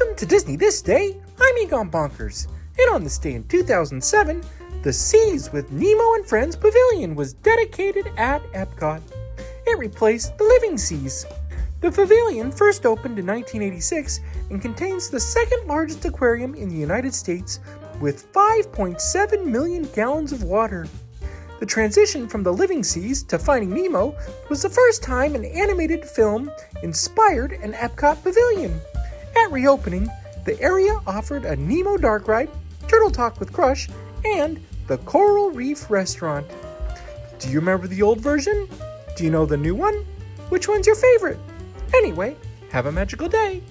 Welcome to Disney This Day. I'm Egon Bonkers. And on this day in 2007, the Seas with Nemo and Friends Pavilion was dedicated at EPCOT. It replaced the Living Seas. The pavilion first opened in 1986 and contains the second largest aquarium in the United States with 5.7 million gallons of water. The transition from the Living Seas to Finding Nemo was the first time an animated film inspired an EPCOT pavilion. At reopening, the area offered a Nemo dark ride, Turtle Talk with Crush, and the Coral Reef Restaurant. Do you remember the old version? Do you know the new one? Which one's your favorite? Anyway, have a magical day.